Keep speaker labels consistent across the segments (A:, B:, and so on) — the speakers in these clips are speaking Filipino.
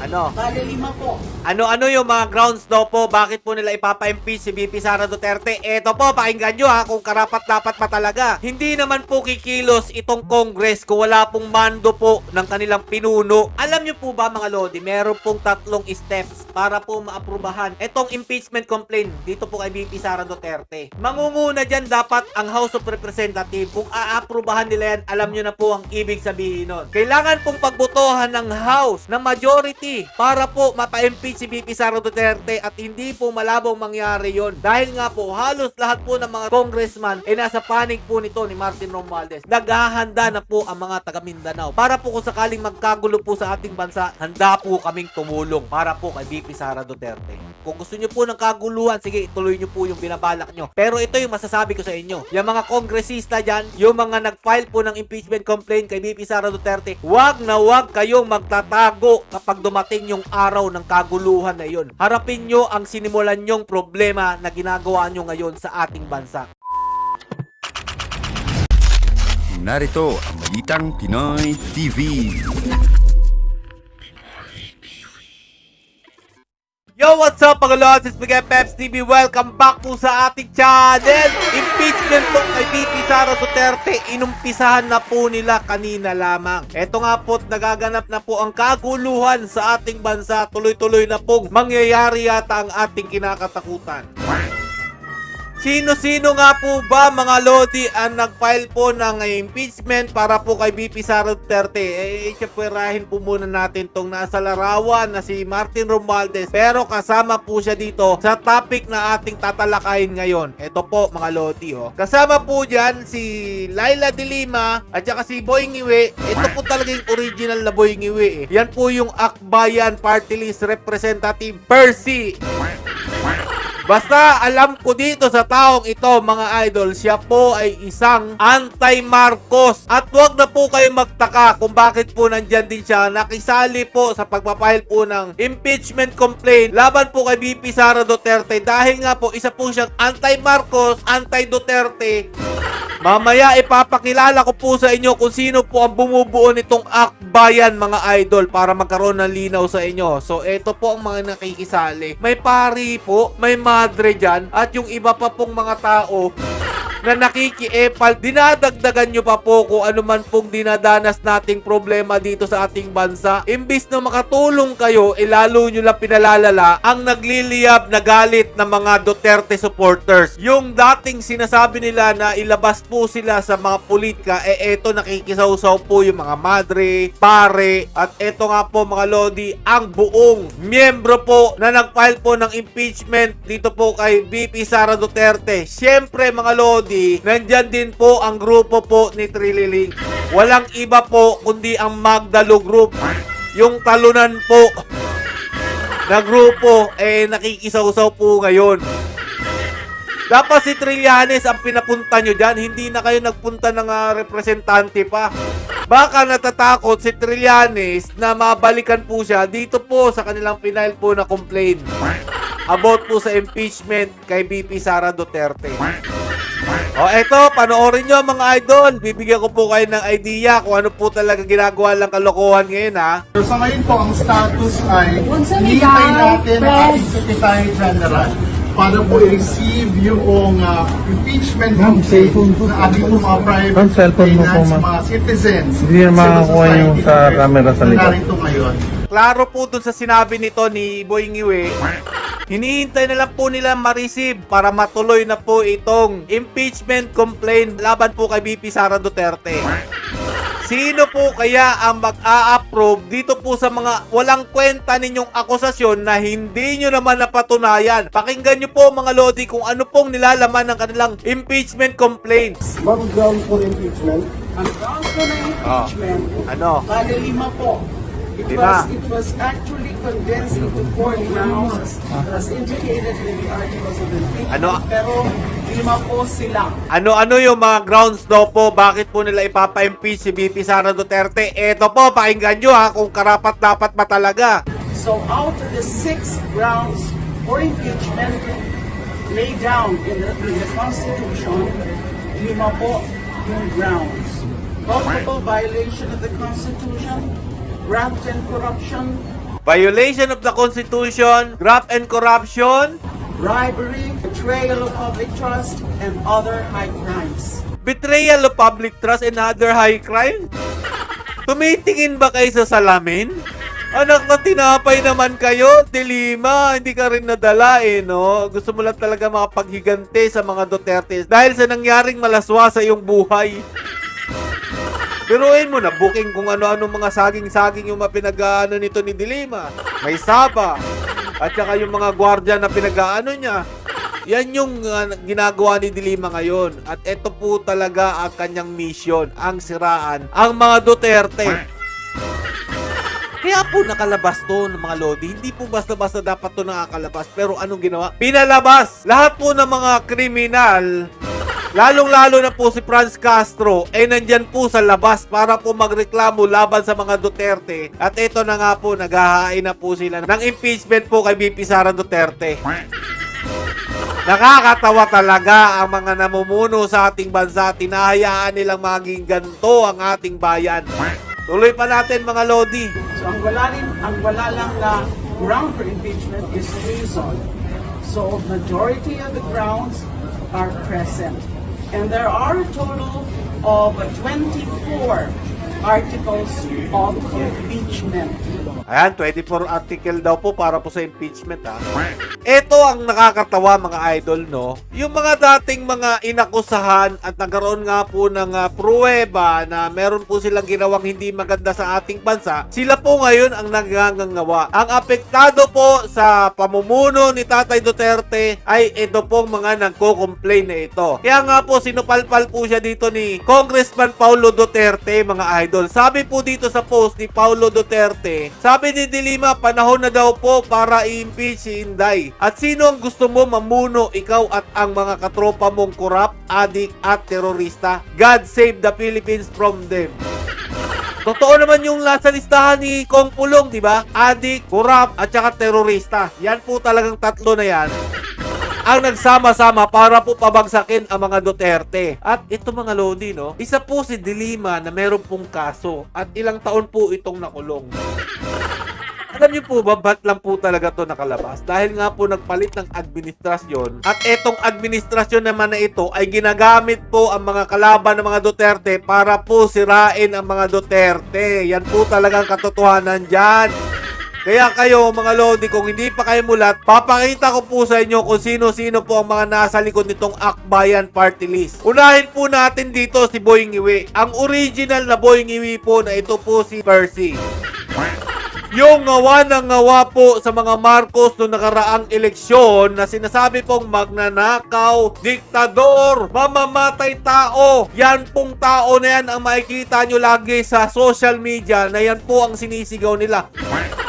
A: Ano?
B: Bale, 5 po.
A: Ano yung mga grounds daw po bakit po nila ipapa-impeach si VP Sara Duterte? Eto po, pakinggan nyo ha kung karapat-dapat pa talaga. Hindi naman po kikilos itong Congress kung wala pong mando po ng kanilang pinuno. Alam nyo po ba mga Lodi, meron pong 3 steps para po maaprubahan itong impeachment complaint dito po kay VP Sara Duterte. Mangunguna dyan dapat ang House of Representatives. Kung aaprubahan nila yan, alam nyo na po ang ibig sabihin nun. Kailangan pong pagbotohan ng House na majority para po mapa-impeach si VP Sara Duterte at hindi po malabong mangyari yon. Dahil nga po, halos lahat po ng mga congressman ay nasa panig po nito ni Martin Romualdez. Naghahanda na po ang mga taga Mindanao para po kung sakaling magkagulo po sa ating bansa, handa po kaming tumulong para po kay VP Sara Duterte. Kung gusto nyo po ng kaguluhan, sige, ituloy nyo po yung binabalak nyo. Pero ito yung masasabi ko sa inyo. Yung mga kongresista dyan, yung mga nag-file po ng impeachment complaint kay VP Sara Duterte, wag na wag kayong magtatago kapag dumating yung araw ng kaguluhan na yun. Harapin nyo ang sinimulan nyong problema na ginagawa nyo ngayon sa ating bansa.
C: Narito ang Balitang Pinoy TV.
A: Yo, what's up mga lods? It's Miguel Peps TV. Welcome back po sa ating channel. Impeachment po kay VP Sara Duterte. Inumpisahan na po nila kanina lamang. Eto nga po, nagaganap na po ang kaguluhan sa ating bansa. Tuloy-tuloy na pong mangyayari yata ang ating kinakatakutan. Sino-sino nga po ba mga Lodi ang nag-file po ng impeachment para po kay VP Sara Duterte? Siyempre po muna natin tong nasa larawan na si Martin Romualdez, pero kasama po siya dito sa topic na ating tatalakayin ngayon. Ito po mga Lodi, oh. Kasama po dyan si Laila de Lima at saka si Boy Ngiwe. Ito po talaga yung original na Boy Ngiwe, eh. Yan po yung Akbayan Party List Representative Percy. Basta alam ko dito sa taong ito mga idol, siya po ay isang anti-Marcos. At wag na po kayo magtaka kung bakit po nandyan din siya. Nakisali po sa pagpapahil po ng impeachment complaint laban po kay VP Sara Duterte. Dahil nga po isa po siyang anti-Marcos, anti-Duterte. Mamaya ipapakilala ko po sa inyo kung sino po ang bumubuo nitong Akbayan mga idol para magkaroon ng linaw sa inyo. So ito po ang mga nakikisali. May pari po, may madre dyan, at yung iba pa pong mga tao na nakikiepal, dinadagdagan nyo pa po kung ano man pong dinadanas nating problema dito sa ating bansa. Imbis na makatulong kayo, lalo nyo lang pinalalala ang nagliliyab na galit ng mga Duterte supporters. Yung dating sinasabi nila na ilabas po sila sa mga politika, eto nakikisaw-saw po yung mga madre, pare, at eto nga po mga Lodi, ang buong miyembro po na nag-file po ng impeachment dito po kay VP Sara Duterte. Siyempre mga Lodi, nandyan din po ang grupo po ni Trililing. Walang iba po kundi ang Magdalo Group. Yung talunan po na grupo nakikisaw-saw po ngayon. Dapat si Trillanes ang pinapunta nyo dyan. Hindi na kayo nagpunta ng representante pa. Baka natatakot si Trillanes na mabalikan po siya dito po sa kanilang final po na complaint about po sa impeachment kay VP Sara Duterte. O eto, panoorin nyo mga idol. Bibigyan ko po kayo ng idea kung ano po talaga ginagawa lang kalokohan ngayon ha.
D: So sa ngayon po, ang status ay hinihintay natin ang ating Secretary General para po i-receive yung impeachment complaint na ating po mga private finance, mga citizens.
E: Hindi na makakuha yung sa camera sa likod.
D: Narito ngayon.
A: Klaro po dun sa sinabi nito ni Boy Ngiwe, hinihintay na lang po nila ma-receive para matuloy na po itong impeachment complaint laban po kay VP Sara Duterte. Sino po kaya ang mag-a-approve dito po sa mga walang kwenta ninyong akusasyon na hindi nyo naman napatunayan? Pakinggan nyo po mga Lodi kung ano pong nilalaman ng kanilang impeachment complaints.
D: Ma'am, ground for impeachment.
B: Ang grounds po ng impeachment,
A: Ano?
B: bale, 5 po. It was actually condensed into 4 grounds as indicated in the articles of impeachment.
A: Ano?
B: Pero 5 po sila.
A: Ano yung mga grounds daw po bakit po nila ipapa-impeach si VP Sara Duterte? Eto po, pakinggan nyo ha kung karapat-dapat ba talaga.
B: So out of the 6 grounds for impeachment laid down in the Constitution, 5 po yung grounds. Multiple violation of the Constitution, graft and corruption,
A: violation of the Constitution, graft and corruption,
B: bribery, betrayal of public trust, and other high crimes.
A: betrayal of public trust and other high crime? Tumitingin ba kayo sa salamin? Anak na tinapay naman kayo, Dilima, hindi ka rin nadala no? Gusto mo lang talaga makapaghigante sa mga Duterte dahil sa nangyaring malaswa sa iyong buhay. Biruin mo na, booking kung ano-ano mga saging-saging yung mapinag-ano nito ni Dilima. May Saba, at saka yung mga gwardiya na pinag-ano niya. Yan yung ginagawa ni Dilima ngayon. At ito po talaga ang kanyang mission, ang siraan, ang mga Duterte. Kaya po nakalabas to ng mga Lodi. Hindi po basta-basta dapat to nakakalabas. Pero anong ginawa? Pinalabas! Lahat po ng mga kriminal, lalong-lalo na po si Franz Castro, ay nandyan po sa labas para po magreklamo laban sa mga Duterte. At ito na nga po, naghahain na po sila ng impeachment po kay VP Sara Duterte. Nakakatawa talaga ang mga namumuno sa ating bansa. Tinahayaan nilang maging ganito ang ating bayan. Tuloy pa natin mga Lodi.
B: So ang wala lang na ground for impeachment is reason. So majority of the grounds are present. And there are a total of 24 articles of impeachment.
A: Ayan, 24 article daw po para po sa impeachment Ito ang nakakatawa mga idol, no? Yung mga dating mga inakusahan at nagkaroon nga po ng pruweba na meron po silang ginawang hindi maganda sa ating bansa, sila po ngayon ang nagngangawa. Ang apektado po sa pamumuno ni Tatay Duterte ay ito pong mga nagko-complain na ito. Kaya nga po sinupalpal po siya dito ni Congressman Paulo Duterte mga idol. Sabi po dito sa post ni Paulo Duterte, sabi ni Dilima, panahon na daw po para i-impeach si Inday. At sino ang gusto mo mamuno, ikaw at ang mga katropa mong korap, adik at terorista? God save the Philippines from them. Totoo naman yung nasa listahan ni Kong Pulong, di ba? Adik, korap at saka terorista. Yan po talagang tatlo na yan ang nagsama-sama para po pabagsakin ang mga Duterte. At ito mga Lodi, no? Isa po si Dilima na meron pong kaso at ilang taon po itong nakulong. Alam niyo po ba, ba't lang po talaga to nakalabas? Dahil nga po nagpalit ng administrasyon at etong administrasyon naman na ito ay ginagamit po ang mga kalaban ng mga Duterte para po sirain ang mga Duterte. Yan po talagang katotohanan dyan. Kaya kayo mga Lodi, kung hindi pa kayo mulat, papakita ko po sa inyo kung sino-sino po ang mga nasa likod nitong Akbayan Party List. Unahin po natin dito si Boying Iwi. Ang original na Boying Iwi po na ito po si Percy. Yung ngawa ng ngawa po sa mga Marcos noong nakaraang eleksyon na sinasabi pong magnanakaw, diktador, mamamatay tao. Yan pong tao na yan ang makikita nyo lagi sa social media na yan po ang sinisigaw nila.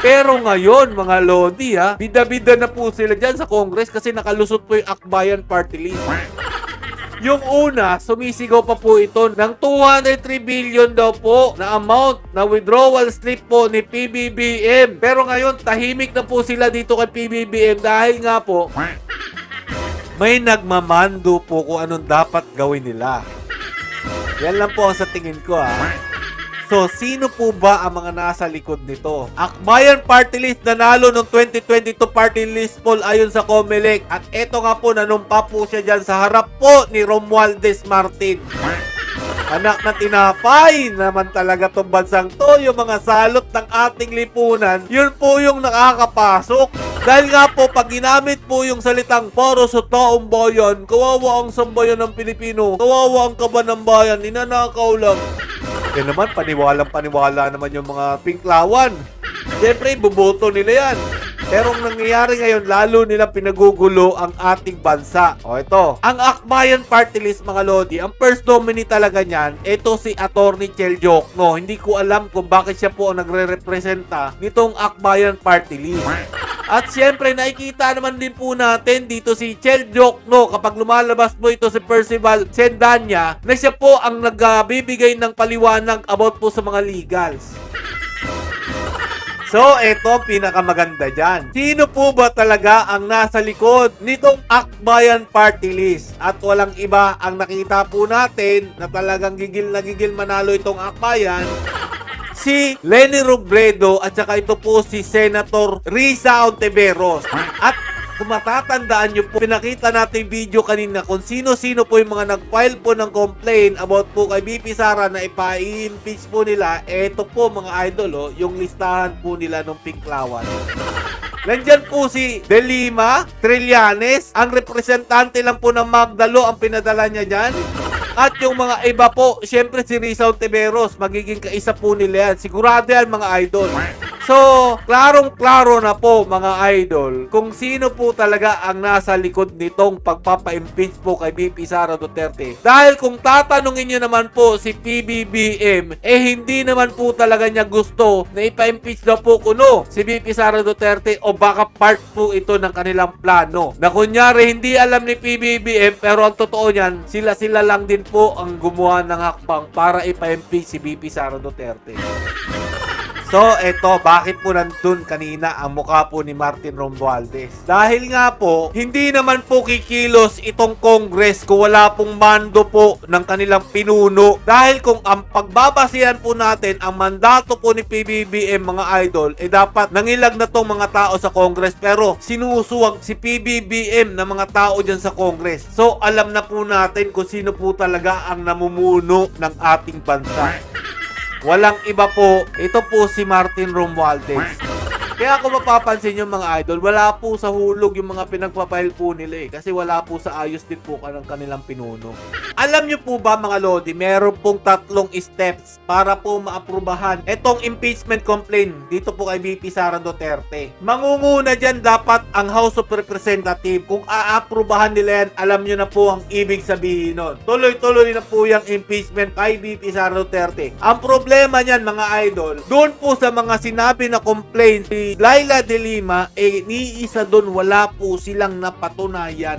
A: Pero ngayon mga Lodi bida-bida na po sila dyan sa Congress kasi nakalusot po yung Akbayan Party List. Yung una, sumisigaw pa po ito ng 203 billion daw po na amount na withdrawal slip po ni PBBM. Pero ngayon, tahimik na po sila dito kay PBBM dahil nga po, may nagmamando po kung anong dapat gawin nila. Yan lang po ang sa tingin ko So, sino po ba ang mga nasa likod nito? Akbayan Party List nanalo ng 2022 Party List poll ayon sa Comelec. At eto nga po, nanumpa po siya dyan sa harap po ni Romualdez Martin. Anak na tinapay naman talaga tong bansang to. Yung mga salot ng ating lipunan, yun po yung nakakapasok. Dahil nga po, pag ginamit po yung salitang para sa taong bayan, kawawa ang sambayan ng Pilipino, kawawa ang kaban ng bayan, ninanakaw lang. Kaya naman, paniwalang-paniwala naman yung mga pinklawan. Siyempre, buboto nila yan. Pero ang nangyayari ngayon, lalo nilang pinagugulo ang ating bansa. O ito, ang Akbayan Party List mga Lodi, ang first nominee talaga niyan, ito si Atty. Chel Jokno. Hindi ko alam kung bakit siya po ang nagre-representa nitong Akbayan Party List. At siyempre, nakikita naman din po natin dito si Chel Jokno kapag lumalabas po ito si Percival Sendanya na siya po ang nagbibigay ng paliwanag about po sa mga legals. So, ito pinakamaganda dyan. Sino po ba talaga ang nasa likod nitong Akbayan Party List? At walang iba ang nakita po natin na talagang gigil na gigil manalo itong Akbayan. si Leni Robredo at saka ito po si Senator Risa Ontiveros. At kung matatandaan nyo po, pinakita natin yung video kanina kung sino-sino po yung mga nag-file po ng complaint about po kay BP Sara na ipa-impeach po nila. Eto po mga idol, yung listahan po nila ng Pinklawan. Nandyan po si De Lima, Trillanes, ang representante lang po ng Magdalo ang pinadala niya dyan. At yung mga iba po, syempre si Risa Ontiveros, magiging kaisa po nila yan. Sigurado yan mga idol. So, klarong-klaro na po mga idol kung sino po talaga ang nasa likod nitong pagpapa-impeach po kay BP Sara Duterte. Dahil kung tatanungin nyo naman po si PBBM, hindi naman po talaga niya gusto na ipa-impeach daw po kuno si BP Sara Duterte o baka part po ito ng kanilang plano. Na kunyari hindi alam ni PBBM pero ang totoo niyan, sila-sila lang din po ang gumawa ng hakbang para ipa-impeach si BP Sara Duterte. So, eto, bakit po nandun kanina ang mukha po ni Martin Romualdez? Dahil nga po, hindi naman po kikilos itong Congress kung wala pong mando po ng kanilang pinuno. Dahil kung ang pagbabasihan po natin, ang mandato po ni PBBM mga idol, dapat nangilag na tong mga tao sa Congress. Pero sinusuwag si PBBM na mga tao dyan sa Congress. So, alam na po natin kung sino po talaga ang namumuno ng ating bansa. Walang iba po, ito po si Martin Romualdez. Kaya kung mapapansin nyo mga idol, wala po sa hulog yung mga pinagpapahil po nila kasi wala po sa ayos din po ng kanilang pinuno. Alam nyo po ba mga Lodi, meron pong 3 steps para po maaprubahan itong impeachment complaint dito po kay BP Sara Duterte. Mangunguna dyan dapat ang House of Representatives. Kung aaprubahan nila yan, alam nyo na po ang ibig sabihin nun. Tuloy-tuloy na po yung impeachment kay BP Sara Duterte. Ang problema niyan mga idol, doon po sa mga sinabi na complaint si Laila De Lima, ni isa doon wala po silang napatunayan.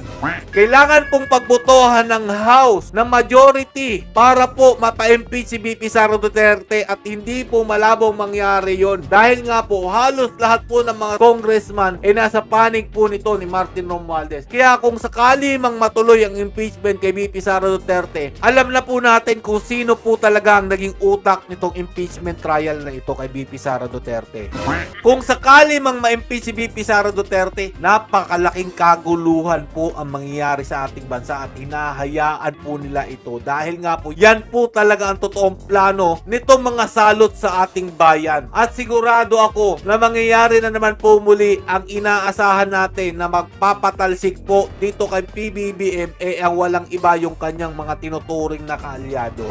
A: Kailangan pong pagbotohan ng House na majority para po mapa-impeach si BP Sara Duterte at hindi po malabong mangyari yon. Dahil nga po halos lahat po ng mga congressman nasa panig po nito ni Martin Romualdez. Kaya kung sakali mang matuloy ang impeachment kay BP Sara Duterte, alam na po natin kung sino po talaga ang naging utak nitong impeachment trial na ito kay BP Sara Duterte. Kung sakali mang ma-impeach si BP Sara Duterte, napakalaking kaguluhan po ang mangyayari sa ating bansa at hinahayaan po nila ito dahil nga po yan po talaga ang totoong plano nitong mga salot sa ating bayan. At sigurado ako na mangyayari na naman po muli ang inaasahan natin na magpapatalsik po dito kay PBBM ang walang iba yung kanyang mga tinuturing na kaalyado.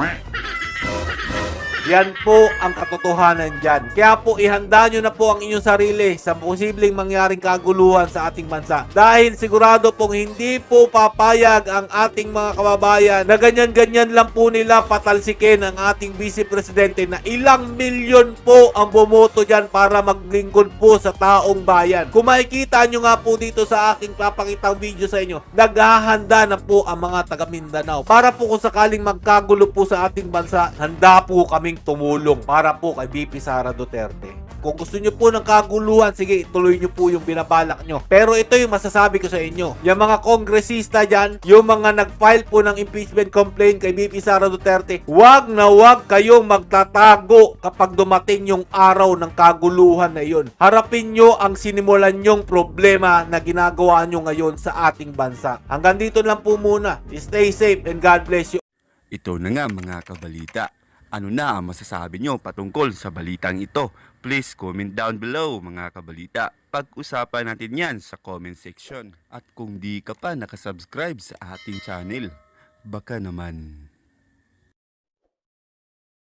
A: Yan po ang katotohanan dyan. Kaya po ihanda nyo na po ang inyong sarili sa posibleng mangyaring kaguluhan sa ating bansa. Dahil sigurado pong hindi po papayag ang ating mga kababayan na ganyan-ganyan lang po nila patalsikin ang ating Vice Presidente na ilang milyon po ang bumoto dyan para maglingkod po sa taong bayan. Kung makikita nyo nga po dito sa aking papakitang video sa inyo, naghahanda na po ang mga taga Mindanao. Para po kung sakaling magkagulo po sa ating bansa, handa po kaming tumulong para po kay BP Sara Duterte. Kung gusto nyo po ng kaguluhan, sige, ituloy nyo po yung binabalak nyo. Pero ito yung masasabi ko sa inyo. Yung mga kongresista dyan, yung mga nag-file po ng impeachment complaint kay BP Sara Duterte, wag na wag kayong magtatago kapag dumating yung araw ng kaguluhan na yun. Harapin nyo ang sinimulan nyong problema na ginagawa nyo ngayon sa ating bansa. Hanggang dito lang po muna. Stay safe and God bless you.
C: Ito na nga mga kabalita. Ano na ang masasabi nyo patungkol sa balitang ito? Please comment down below mga kabalita. Pag-usapan natin yan sa comment section. At kung di ka pa nakasubscribe sa ating channel, baka naman